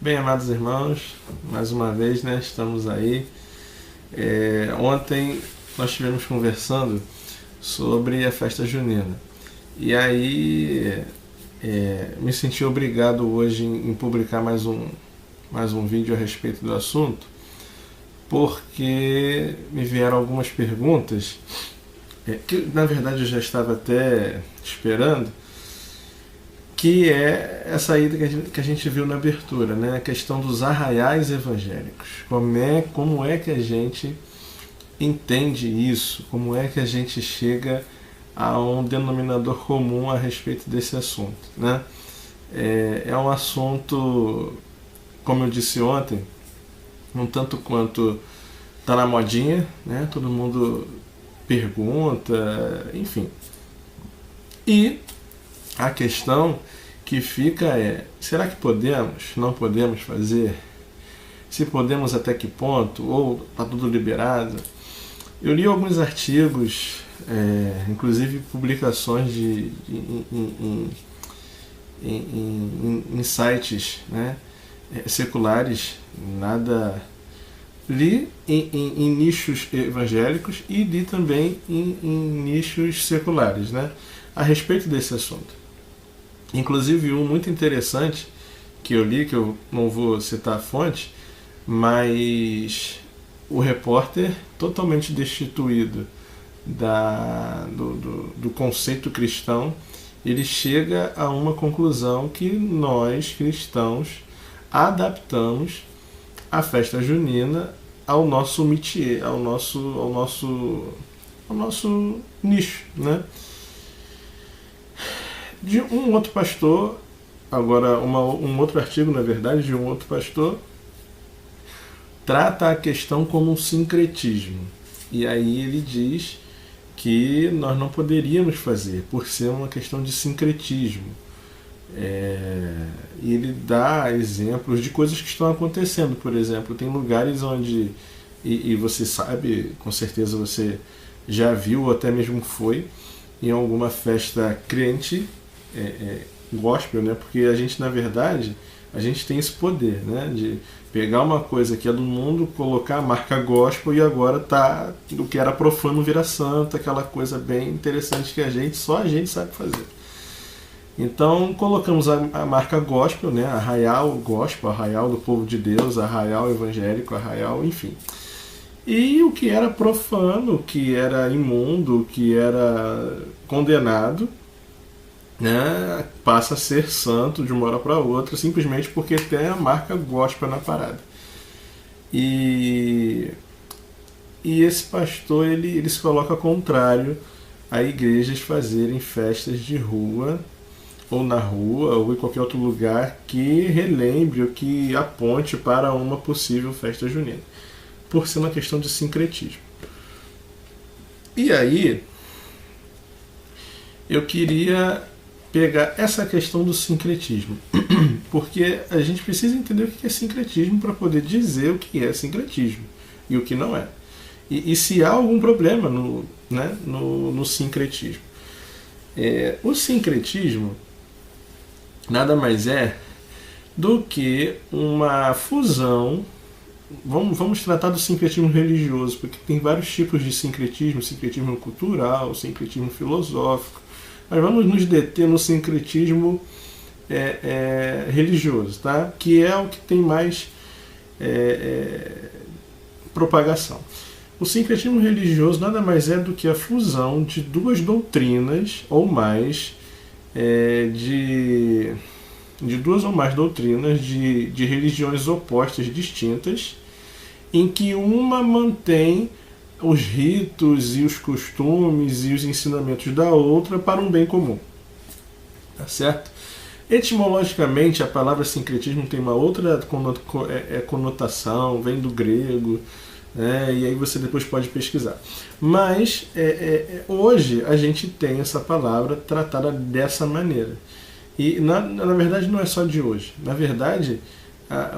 Bem, amados irmãos, mais uma vez, né, estamos aí. Ontem nós estivemos conversando sobre a festa junina. E aí me senti obrigado hoje em publicar mais um vídeo a respeito do assunto, porque me vieram algumas perguntas, que na verdade eu já estava até esperando, que é essa aí que a gente viu na abertura, né? A questão dos arraiais evangélicos. Como é que a gente entende isso? Como é que a gente chega a um denominador comum a respeito desse assunto, né? É um assunto, como eu disse ontem, um tanto quanto tá na modinha, né? Todo mundo pergunta, enfim. E a questão que fica é: será que podemos? Não podemos fazer? Se podemos, até que ponto? Ou está tudo liberado? Eu li alguns artigos, inclusive publicações em sites, né, seculares, nada. Li em nichos evangélicos e li também em nichos seculares, né, a respeito desse assunto. Inclusive um muito interessante que eu li, que eu não vou citar a fonte, mas o repórter, totalmente destituído do conceito cristão, ele chega a uma conclusão que nós, cristãos, adaptamos a festa junina ao nosso métier, ao nosso nicho, né? De um outro pastor, agora um outro artigo, na verdade, de um outro pastor, trata a questão como um sincretismo. E aí ele diz que nós não poderíamos fazer, por ser uma questão de sincretismo. E ele dá exemplos de coisas que estão acontecendo. Por exemplo, tem lugares onde, e você sabe, com certeza você já viu ou até mesmo foi em alguma festa crente, gospel, né? Porque a gente, na verdade, a gente tem esse poder, né, de pegar uma coisa que é do mundo, colocar a marca gospel e agora tá, o que era profano vira santo, aquela coisa bem interessante que só a gente sabe fazer. Então colocamos a marca gospel, né, arraial gospel, arraial do povo de Deus, arraial evangélico, arraial, enfim. E o que era profano, o que era imundo, o que era condenado, né, passa a ser santo de uma hora para outra, simplesmente porque tem a marca gospel na parada. E esse pastor ele se coloca contrário a igrejas fazerem festas de rua, ou na rua, ou em qualquer outro lugar que relembre ou que aponte para uma possível festa junina, por ser uma questão de sincretismo. E aí eu queria pegar essa questão do sincretismo, porque a gente precisa entender o que é sincretismo para poder dizer o que é sincretismo e o que não é. E se há algum problema no sincretismo. O sincretismo nada mais é do que uma fusão. Vamos tratar do sincretismo religioso, porque tem vários tipos de sincretismo: sincretismo cultural, sincretismo filosófico. Mas vamos nos deter no sincretismo religioso, tá? Que é o que tem mais propagação. O sincretismo religioso nada mais é do que a fusão de duas doutrinas ou mais, de duas ou mais doutrinas de religiões opostas, distintas, em que uma mantém os ritos e os costumes e os ensinamentos da outra para um bem comum. Tá certo? Etimologicamente, a palavra sincretismo tem uma outra conotação, vem do grego, né, e aí você depois pode pesquisar. Mas hoje a gente tem essa palavra tratada dessa maneira. E na verdade não é só de hoje. Na verdade,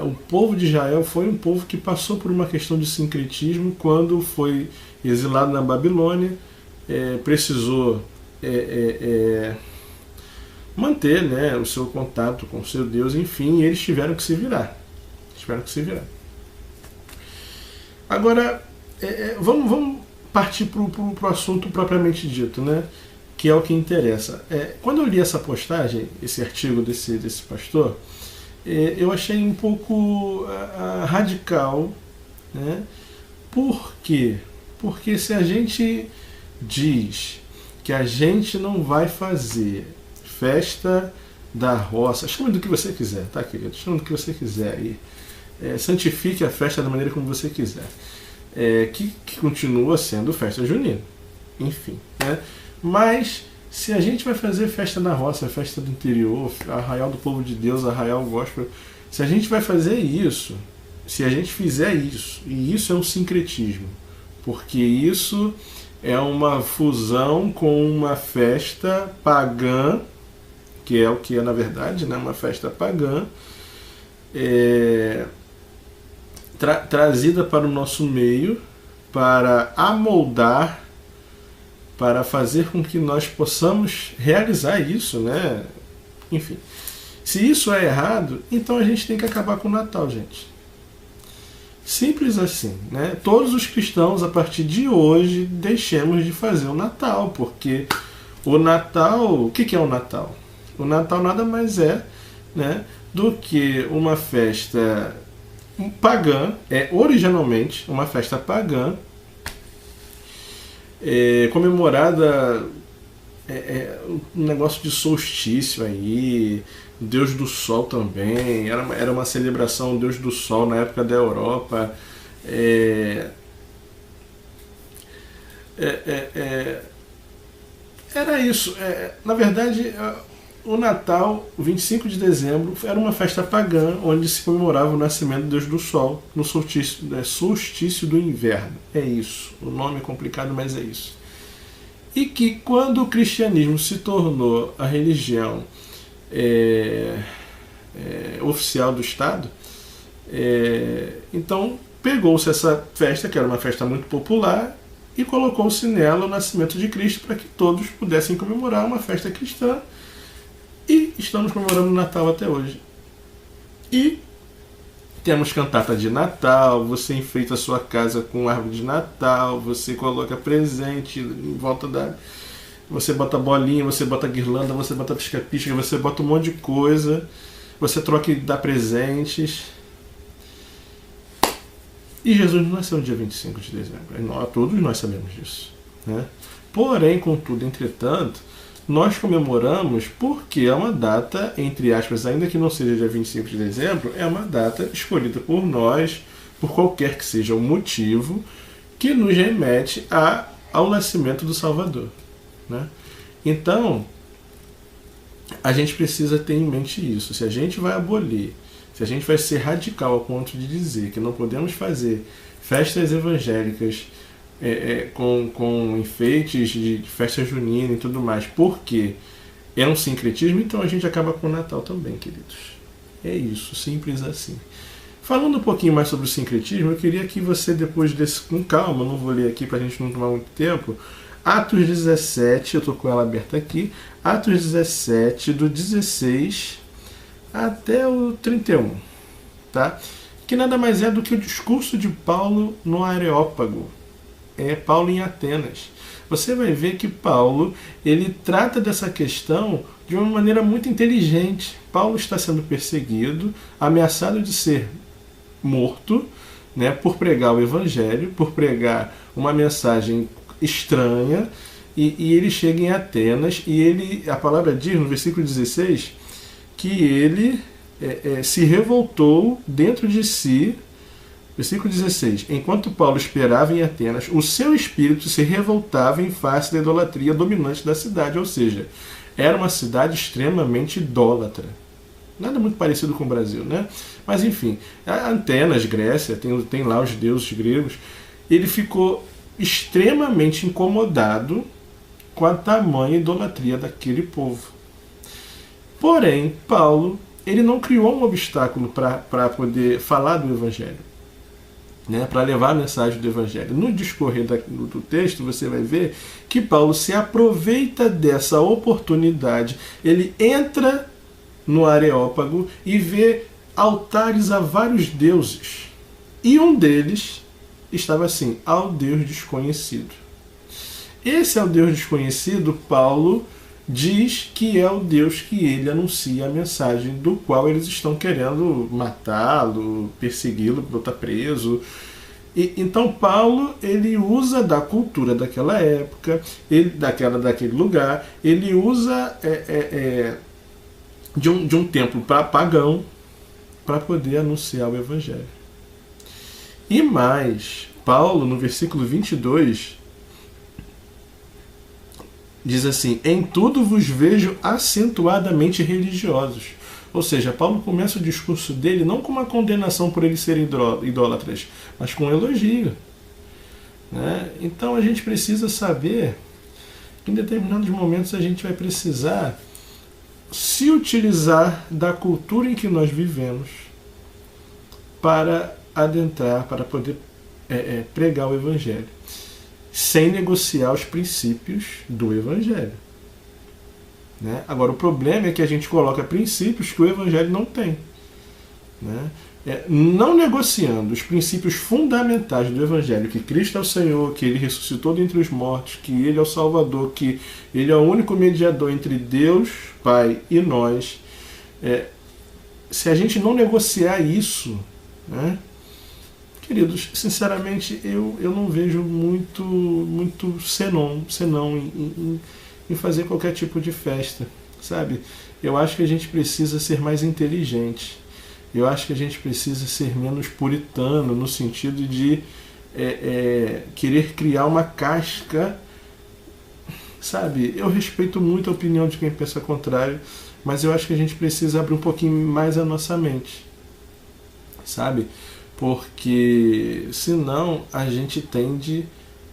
o povo de Israel foi um povo que passou por uma questão de sincretismo quando foi exilado na Babilônia, precisou manter, né, o seu contato com o seu Deus, enfim, e eles tiveram que se virar. tiveram que se virar. Agora, vamos partir para o assunto propriamente dito, né? Que é o que interessa. Quando eu li essa postagem, esse artigo desse pastor, eu achei um pouco radical, né? Por quê? Porque se a gente diz que a gente não vai fazer festa da roça, chama do que você quiser, tá, querido? Chama do que você quiser aí. Santifique a festa da maneira como você quiser. Que continua sendo festa junina. Enfim, né? Mas se a gente vai fazer festa na roça, festa do interior, arraial do povo de Deus, arraial gospel, se a gente vai fazer isso, se a gente fizer isso, e isso é um sincretismo, porque isso é uma fusão com uma festa pagã, que é o que é na verdade, né? Uma festa pagã, trazida para o nosso meio, para amoldar, para fazer com que nós possamos realizar isso, né? Enfim, se isso é errado, então a gente tem que acabar com o Natal, gente. Simples assim, né? Todos os cristãos, a partir de hoje, deixemos de fazer o Natal, porque o Natal, o que é o Natal? O Natal nada mais é, né, do que uma festa pagã, originalmente uma festa pagã, comemorada, um negócio de solstício aí, Deus do Sol também, era uma celebração Deus do Sol na época da Europa. Era isso. Na verdade, o Natal, o 25 de dezembro, era uma festa pagã onde se comemorava o nascimento do Deus do Sol no solstício do inverno. É isso. O nome é complicado, mas é isso. E que quando o cristianismo se tornou a religião oficial do Estado, então pegou-se essa festa, que era uma festa muito popular, e colocou-se nela o nascimento de Cristo para que todos pudessem comemorar uma festa cristã. E estamos comemorando o Natal até hoje. E temos cantata de Natal, você enfeita a sua casa com árvore de Natal, você coloca presente em volta da... Você bota bolinha, você bota guirlanda, você bota pisca-pisca, você bota um monte de coisa, você troca e dá presentes. E Jesus não nasceu no dia 25 de dezembro. Todos nós sabemos disso, né? Porém, contudo, entretanto, nós comemoramos porque é uma data, entre aspas, ainda que não seja dia 25 de dezembro, é uma data escolhida por nós, por qualquer que seja o motivo, que nos remete ao nascimento do Salvador, né? Então, a gente precisa ter em mente isso. Se a gente vai abolir, se a gente vai ser radical ao ponto de dizer que não podemos fazer festas evangélicas com enfeites de festa junina e tudo mais, porque é um sincretismo, então a gente acaba com o Natal também, queridos. É isso, simples assim. Falando um pouquinho mais sobre o sincretismo, eu queria que você, depois desse, com calma, não vou ler aqui para a gente não tomar muito tempo, Atos 17, eu estou com ela aberta aqui, Atos 17, do 16 até o 31, tá? Que nada mais é do que o discurso de Paulo no Areópago. Paulo em Atenas. Você vai ver que Paulo, ele trata dessa questão de uma maneira muito inteligente. Paulo está sendo perseguido, ameaçado de ser morto, né, por pregar o evangelho, por pregar uma mensagem estranha, e ele chega em Atenas, e a palavra diz no versículo 16 que ele se revoltou dentro de si. Versículo 16. Enquanto Paulo esperava em Atenas, o seu espírito se revoltava em face da idolatria dominante da cidade, ou seja, era uma cidade extremamente idólatra. Nada muito parecido com o Brasil, né? Mas enfim, Atenas, Grécia, tem lá os deuses gregos. Ele ficou extremamente incomodado com a tamanha idolatria daquele povo. Porém, Paulo, ele não criou um obstáculo para poder falar do evangelho, né, para levar a mensagem do evangelho. No discorrer do texto, você vai ver que Paulo se aproveita dessa oportunidade. Ele entra no Areópago e vê altares a vários deuses. E um deles estava assim, ao Deus desconhecido. Esse é o Deus desconhecido, Paulo diz que é o Deus que ele anuncia a mensagem, do qual eles estão querendo matá-lo, persegui-lo, botar preso. Então Paulo, ele usa da cultura daquela época, daquele lugar, ele usa de um templo pagão para poder anunciar o Evangelho. E mais, Paulo, no versículo 22, diz assim: em tudo vos vejo acentuadamente religiosos. Ou seja, Paulo começa o discurso dele não com uma condenação por eles serem idólatras, mas com um elogio. Né? Então a gente precisa saber que em determinados momentos a gente vai precisar se utilizar da cultura em que nós vivemos para adentrar, para poder pregar o Evangelho, sem negociar os princípios do Evangelho. Né? Agora, o problema é que a gente coloca princípios que o Evangelho não tem. Né? Não negociando os princípios fundamentais do Evangelho, que Cristo é o Senhor, que Ele ressuscitou dentre os mortos, que Ele é o Salvador, que Ele é o único mediador entre Deus, Pai e nós. Se a gente não negociar isso, né? Queridos, sinceramente, eu não vejo muito senão em fazer qualquer tipo de festa, sabe? Eu acho que a gente precisa ser mais inteligente. Eu acho que a gente precisa ser menos puritano, no sentido de querer criar uma casca, sabe? Eu respeito muito a opinião de quem pensa contrário, mas eu acho que a gente precisa abrir um pouquinho mais a nossa mente, sabe? Porque senão a gente tende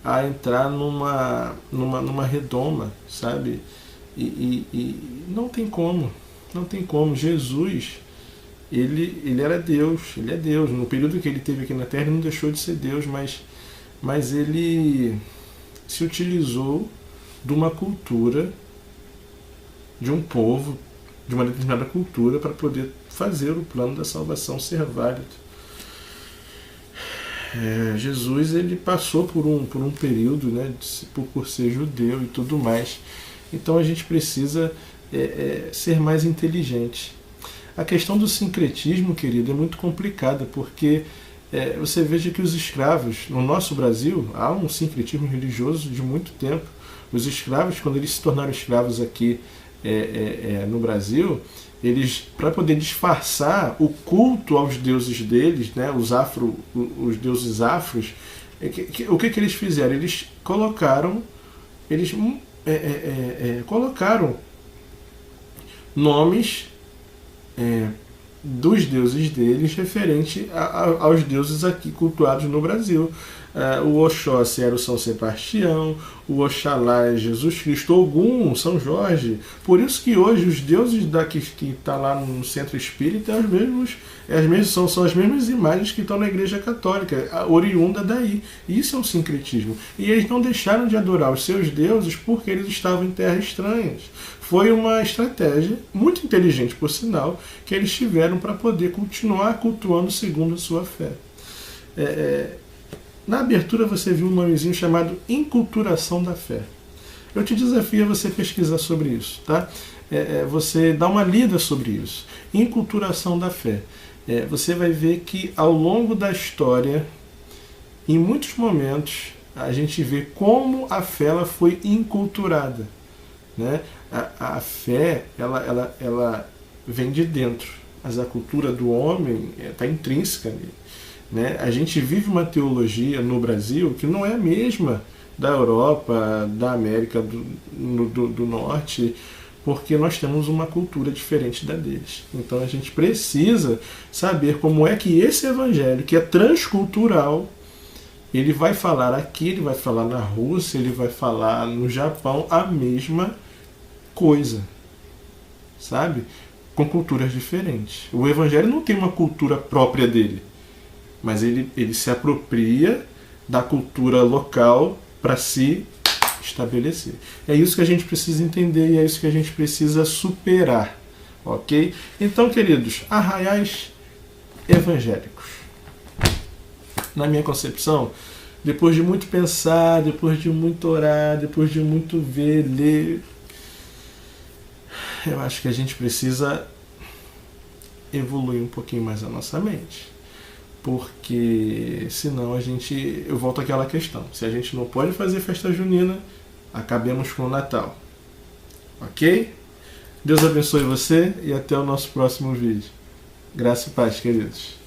a entrar numa redoma, sabe? E não tem como. Jesus, ele era Deus, ele é Deus. No período que ele teve aqui na Terra, ele não deixou de ser Deus, mas ele se utilizou de uma cultura, de um povo, de uma determinada cultura, para poder fazer o plano da salvação ser válido. Jesus, ele passou por um período, né, por ser judeu e tudo mais. Então a gente precisa ser mais inteligente. A questão do sincretismo, querido, é muito complicada, porque você veja que os escravos, no nosso Brasil, há um sincretismo religioso de muito tempo. Os escravos, quando eles se tornaram escravos aqui no Brasil, eles, para poder disfarçar o culto aos deuses deles, né, os deuses afros, o que eles fizeram? Eles colocaram nomes dos deuses deles referente aos deuses aqui cultuados no Brasil. O Oxóssi era o São Sebastião, o Oxalá é Jesus Cristo, Ogum, São Jorge. Por isso que hoje os deuses que está lá no Centro Espírita são as mesmas imagens que estão na Igreja Católica, oriunda daí. Isso é um sincretismo. E eles não deixaram de adorar os seus deuses porque eles estavam em terras estranhas. Foi uma estratégia muito inteligente, por sinal, que eles tiveram para poder continuar cultuando segundo a sua fé. Na abertura você viu um nomezinho chamado Inculturação da Fé. Eu te desafio a você pesquisar sobre isso, tá? Você dá uma lida sobre isso. Inculturação da Fé. Você vai ver que ao longo da história, em muitos momentos, a gente vê como a fé ela foi inculturada. Né? A fé ela vem de dentro, mas a cultura do homem está intrínseca nele. Né? A gente vive uma teologia no Brasil que não é a mesma da Europa, da América do Norte, porque nós temos uma cultura diferente da deles. Então a gente precisa saber como é que esse evangelho, que é transcultural, ele vai falar aqui, ele vai falar na Rússia, ele vai falar no Japão a mesma coisa, sabe? Com culturas diferentes. O evangelho não tem uma cultura própria dele, mas ele se apropria da cultura local para se estabelecer. É isso que a gente precisa entender e é isso que a gente precisa superar, ok? Então, queridos, arraiais evangélicos. Na minha concepção, depois de muito pensar, depois de muito orar, depois de muito ver, ler, eu acho que a gente precisa evoluir um pouquinho mais a nossa mente. Porque senão eu volto àquela questão, se a gente não pode fazer festa junina, acabemos com o Natal. Ok? Deus abençoe você e até o nosso próximo vídeo. Graça e paz, queridos.